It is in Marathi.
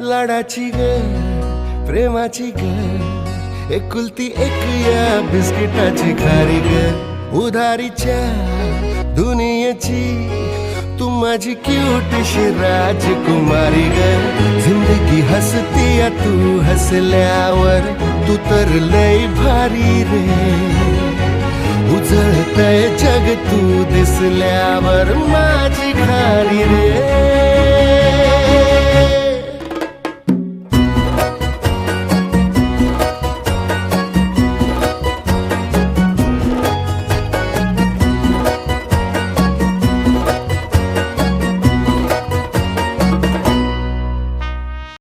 लाडाची ग प्रेमाची ग एकुलती एक या बिस्किटाची खारी ग उधारीच्या दुनियेची तू माझी क्यूटशी राजकुमारी ग जिंदगी हसती या तू हसल्यावर तू तर लय भारी रे उजळतय जग तू दिसल्यावर माझी खारी रे